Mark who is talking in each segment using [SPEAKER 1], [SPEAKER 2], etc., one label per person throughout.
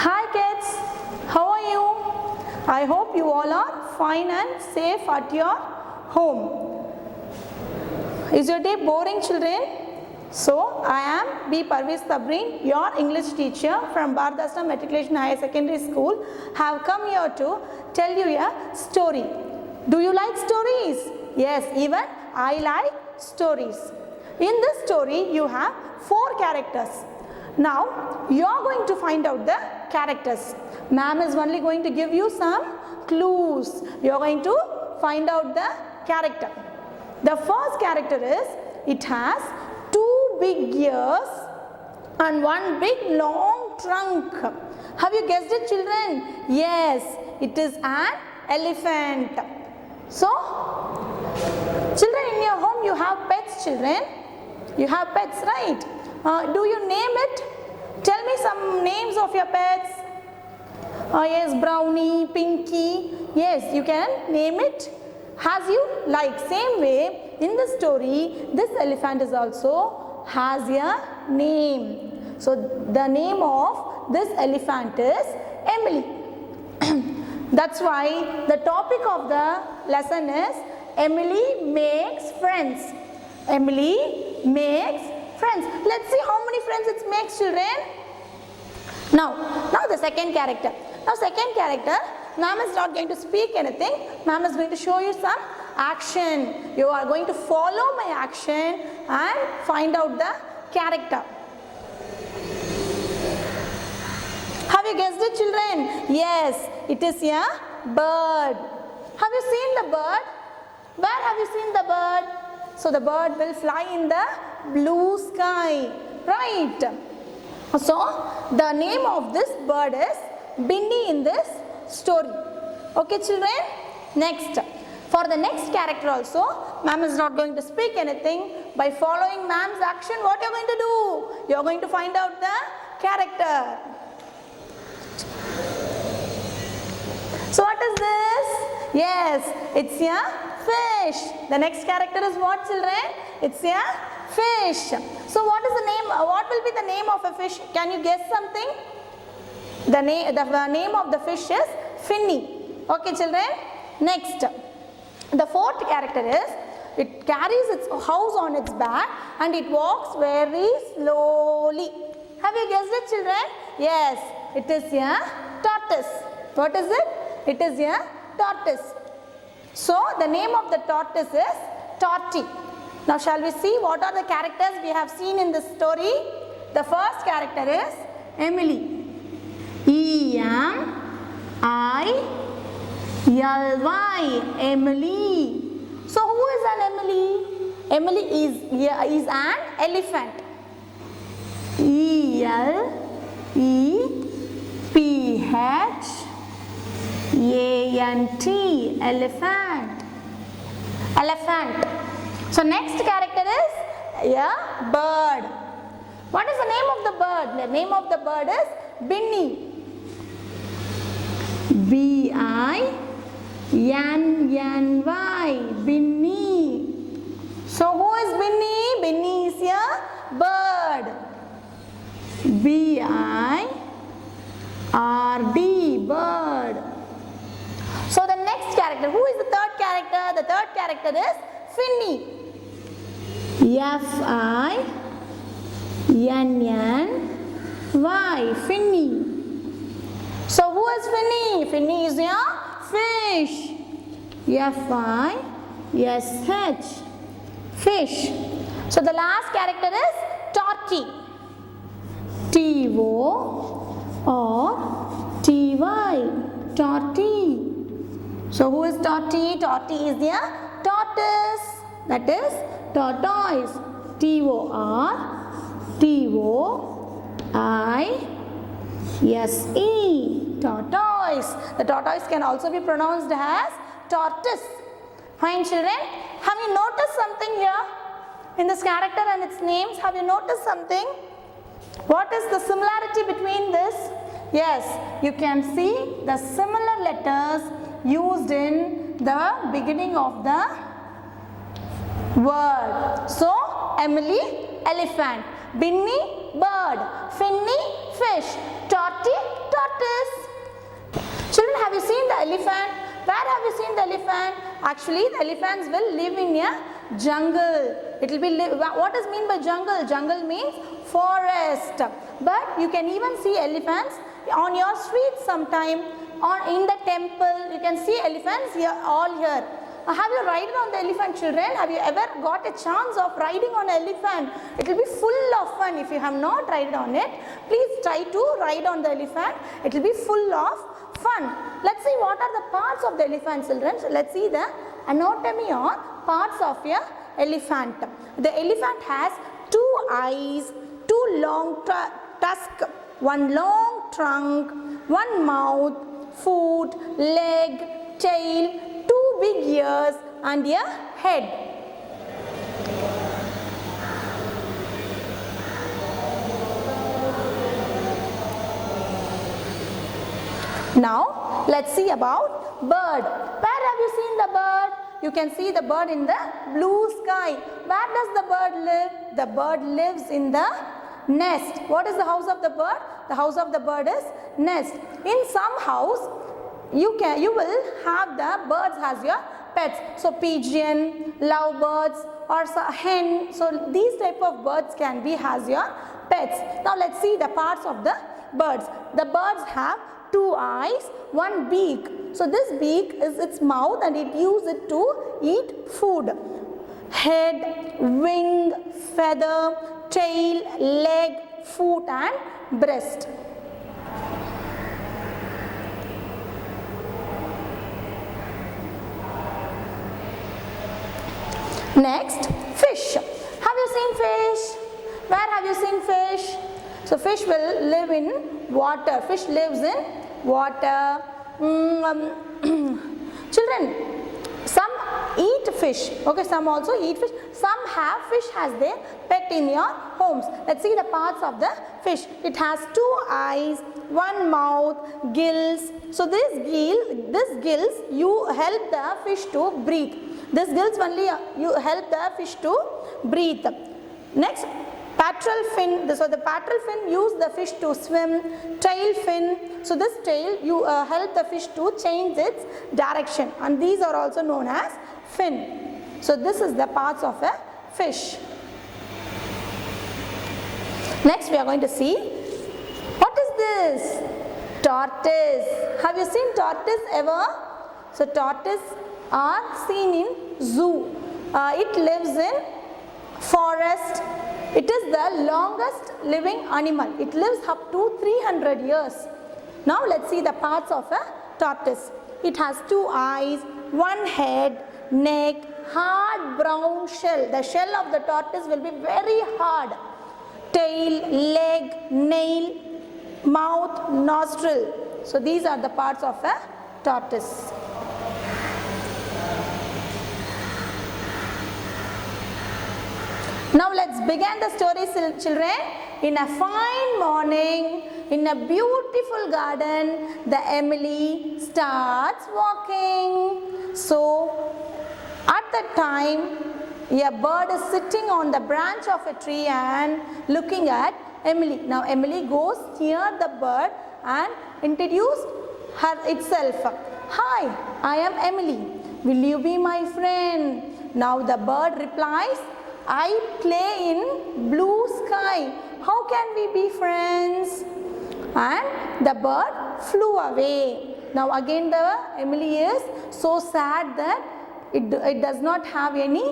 [SPEAKER 1] Hi kids, how are you? I hope you all are fine and safe at your home. Is your day boring, children? So, I am B. Parviz Tabreen, your English teacher from Bharadashram Matriculation Higher Secondary School, have come here to tell you a story. Do you like stories? Yes, even I like stories. In this story, you have 4 characters. Now, you are going to find out the characters. Ma'am is only going to give you some clues. You are going to find out the character. The first character is, it has 2 big ears and 1 big long trunk. Have you guessed it, children? Yes, it is an elephant. So, children, in your home you have pets, children. You have pets, right? Do you name it? Tell me some names of your pets. Yes, Brownie, Pinky. Yes, you can name it as you like. Same way, in the story, this elephant is also has a name. So, the name of this elephant is Emily. That's why the topic of the lesson is Emily makes friends. Emily makes friends. Let's see how many friends it makes, children. Now the second character. Now second character, ma'am is not going to speak anything. Ma'am is going to show you some action. You are going to follow my action and find out the character. Have you guessed it, children? Yes, it is a bird. Have you seen the bird? Where have you seen the bird? So the bird will fly in the blue sky, right? So the name of this bird is Binny in this story. Okay, children? Next, for the next character also, ma'am is not going to speak anything. By following ma'am's action, what you are going to do? You are going to find out the character. So what is this? Yes, it's a fish. The next character is what, children? It's a fish. So what is the name? What will be the name of a fish? Can you guess something? The name of the fish is Finny. Okay, children? Next, the fourth character is, it carries its house on its back and it walks very slowly. Have you guessed it, children? Yes, it is a tortoise. What is it? It is a tortoise. So the name of the tortoise is Torty. Now shall we see what are the characters we have seen in this story? The first character is Emily. E-M-I-L-Y, Emily. So who is an Emily? Emily is an elephant. E-L-E-P-H-A-N-T, elephant. Elephant. So next character is a bird. What is the name of the bird? The name of the bird is Binny. B-I-N-N-Y, Binny. So who is Binny? Binny is a bird. B-I-R-D, bird. So the next character, who is the third character? The third character is Finny. F-I-N-N-Y, Finny. So who is Finny? Finny is a fish. F-I-S-H, fish. So the last character is Torty. T-O-R-T-Y, Torty. So who is Torty? Torty is a tortoise. That is tortoise. T-O-R-T-O-I-S-E, tortoise. The tortoise can also be pronounced as tortoise. Fine, children. Have you noticed something here in this character and its names? Have you noticed something? What is the similarity between this? Yes, you can see the similar letters used in the beginning of the word. So, Emily, elephant. Binny, bird. Finny, fish. tortoise. Children, have you seen the elephant? Where have you seen the elephant? Actually, the elephants will live in a jungle. It will be what does mean by jungle? Jungle means forest. But you can even see elephants on your street sometime, or in the temple. You can see elephants here, all here. Have you ridden on the elephant, children? Have you ever got a chance of riding on an elephant? It will be full of fun. If you have not ridden on it, please try to ride on the elephant. It will be full of fun. Let's see what are the parts of the elephant, children. So let's see the anatomy or parts of a elephant. The elephant has 2 eyes, 2 long tusks, 1 long trunk, 1 mouth, foot, leg, tail, 2 big ears and a head. Now let's see about bird. Where have you seen the bird? You can see the bird in the blue sky. Where does the bird live? The bird lives in the nest. What is the house of the bird? The house of the bird is nest. In some house, you will have the birds as your pets. So pigeon, lovebirds or hen. So these type of birds can be as your pets. Now let's see the parts of the birds. The birds have 2 eyes, 1 beak. So this beak is its mouth and it uses it to eat food. Head, wing, feather, tail, leg, foot and breast. Next, fish. Have you seen fish? Where have you seen fish? So fish will live in water. Fish lives in water. Children, some eat fish. Okay, some also eat fish. Some have fish as their pet in your homes. Let's see the parts of the fish. It has 2 eyes, 1 mouth, gills. So this gills you help the fish to breathe. This gills only you help the fish to breathe. Next, pectoral fin. So the pectoral fin use the fish to swim. Tail fin. So this tail you help the fish to change its direction, and these are also known as fin. So this is the parts of a fish. Next we are going to see, what is this? Tortoise. Have you seen tortoise ever? So tortoise are seen in zoo. It lives in forest. It is the longest living animal. It lives up to 300 years. Now let's see the parts of a tortoise. It has 2 eyes, 1 head, neck, hard brown shell. The shell of the tortoise will be very hard. Tail, leg, nail, mouth, nostril. So these are the parts of a tortoise. Now let's begin the story, children. In a fine morning, in a beautiful garden, the Emily starts walking. So at that time, a bird is sitting on the branch of a tree and looking at Emily. Now Emily goes near the bird and introduces itself. Hi, I am Emily. Will you be my friend? Now the bird replies, I play in blue sky. How can we be friends? And the bird flew away. Now again the Emily is so sad that it does not have any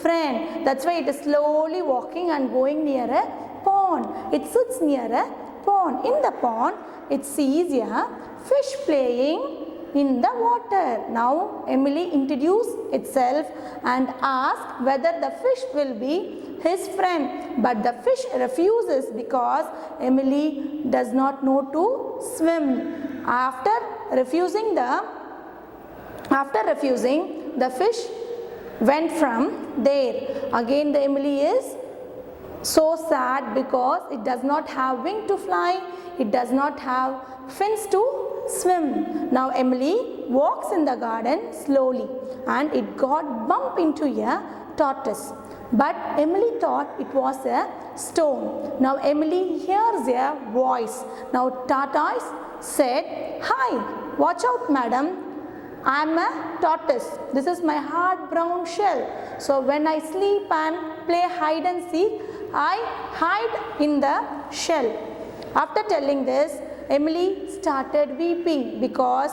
[SPEAKER 1] friend. That's why it is slowly walking and going near a pond. It sits near a pond. In the pond, it sees a fish playing in the water. Now Emily introduced itself and asked whether the fish will be his friend, but the fish refuses because Emily does not know to swim. After refusing, the fish went from there. Again the Emily is so sad because it does not have wing to fly, it does not have fins to swim. Now Emily walks in the garden slowly and it got bumped into a tortoise. But Emily thought it was a stone. Now Emily hears a voice. Now tortoise said, "Hi, watch out, madam. I am a tortoise. This is my hard brown shell. So when I sleep and play hide and seek, I hide in the shell." After telling this, Emily started weeping because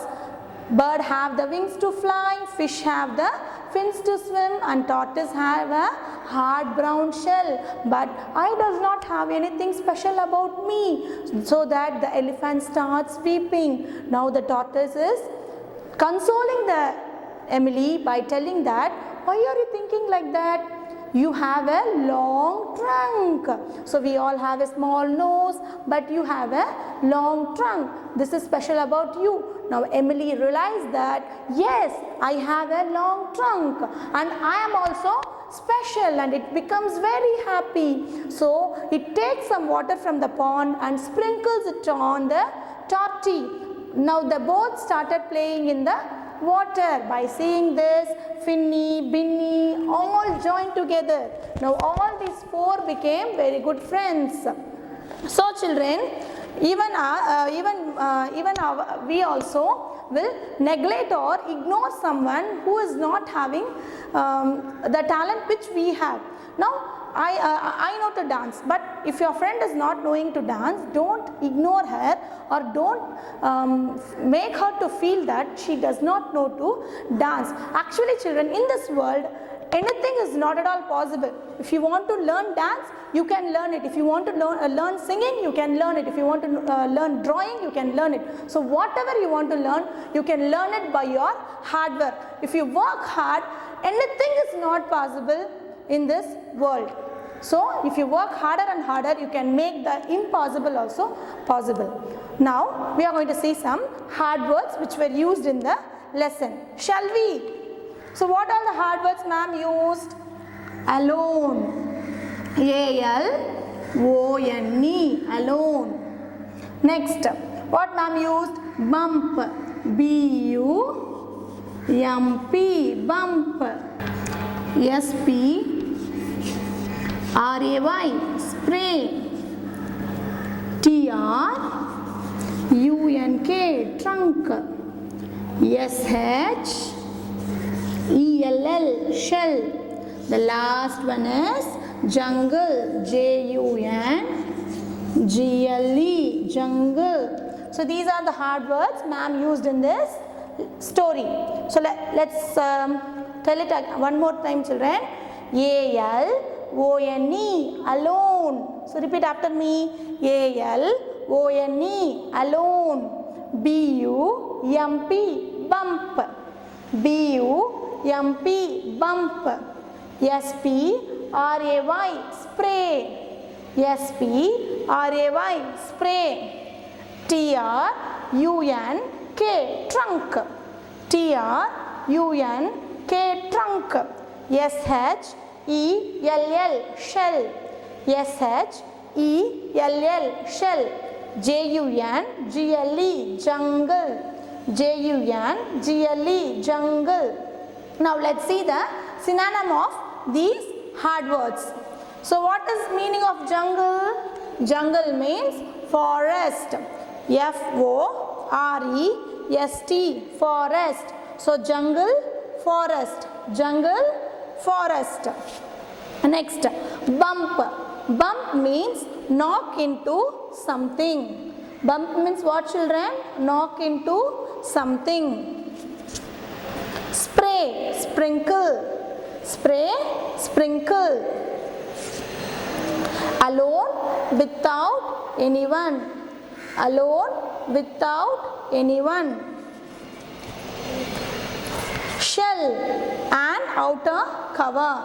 [SPEAKER 1] bird have the wings to fly, fish have the fins to swim, and tortoise have a hard brown shell. But I does not have anything special about me. So that the elephant starts weeping. Now the tortoise is consoling the Emily by telling that, "Why are you thinking like that? You have a long trunk. So we all have a small nose, but you have a long trunk. This is special about you." Now Emily realized that, yes, I have a long trunk and I am also special, and it becomes very happy. So it takes some water from the pond and sprinkles it on the tortie. Now the both started playing in the water. By seeing this, Finny, Binny all joined together. Now all these four became very good friends. So children, we also will neglect or ignore someone who is not having the talent which we have. Now I know to dance, but if your friend is not knowing to dance, don't ignore her or don't make her to feel that she does not know to dance. Actually children, in this world anything is not at all possible. If you want to learn dance, you can learn it. If you want to learn singing, you can learn it. If you want to learn drawing, you can learn it. So whatever you want to learn, you can learn it by your hard work. If you work hard, anything is not possible in this world. So if you work harder and harder, you can make the impossible also possible. Now we are going to see some hard words which were used in the lesson. Shall we? So what are the hard words ma'am used? Alone. A-L-O-N-E. Alone. Next, what ma'am used? Bump. B-U-M-P. Bump. S-P-R-A-Y. Spray. T-R-U-N-K. Trunk. S-H-E-L-L. Shell. The last one is jungle. J-U-N-G-L-E. Jungle. So these are the hard words ma'am used in this story. So let's tell it one more time children. A-L-O-N-E. Alone. So repeat after me. A-L-O-N-E. Alone. B-U-M-P. Bump. B-U-M-P. Bump. S-P-R-A-Y. Spray. S-P-R-A-Y. Spray. T-R-U-N-K. Trunk. T-R-U-N-K. Trunk. S-H-E-L-L. Shell. S-H-E-L-L. Shell. J-U-N-G-L-E. Jungle. J-U-N-G-L-E. Jungle. Now let's see the synonym of these hard words. So what is meaning of jungle? Jungle means forest. F-O-R-E-S-T. Forest. So jungle, forest. Jungle, forest. Next, bump. Bump means knock into something. Bump means what children? Knock into something. Spray. Sprinkle. Spray, sprinkle. Alone, without anyone. Alone, without anyone. Shell, an outer cover.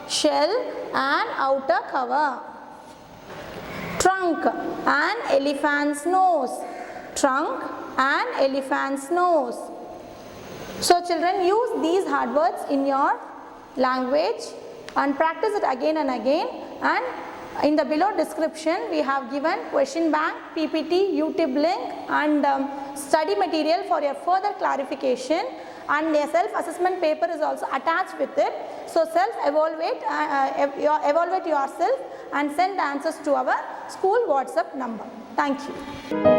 [SPEAKER 1] Shell, an outer cover. Trunk, an elephant's nose. Trunk, an elephant's nose. So children, use these hard words in your language and practice it again and again. And in the below description we have given question bank, PPT, YouTube link and study material for your further clarification, and a self-assessment paper is also attached with it. So self-evaluate evaluate yourself and send the answers to our school WhatsApp number. Thank you.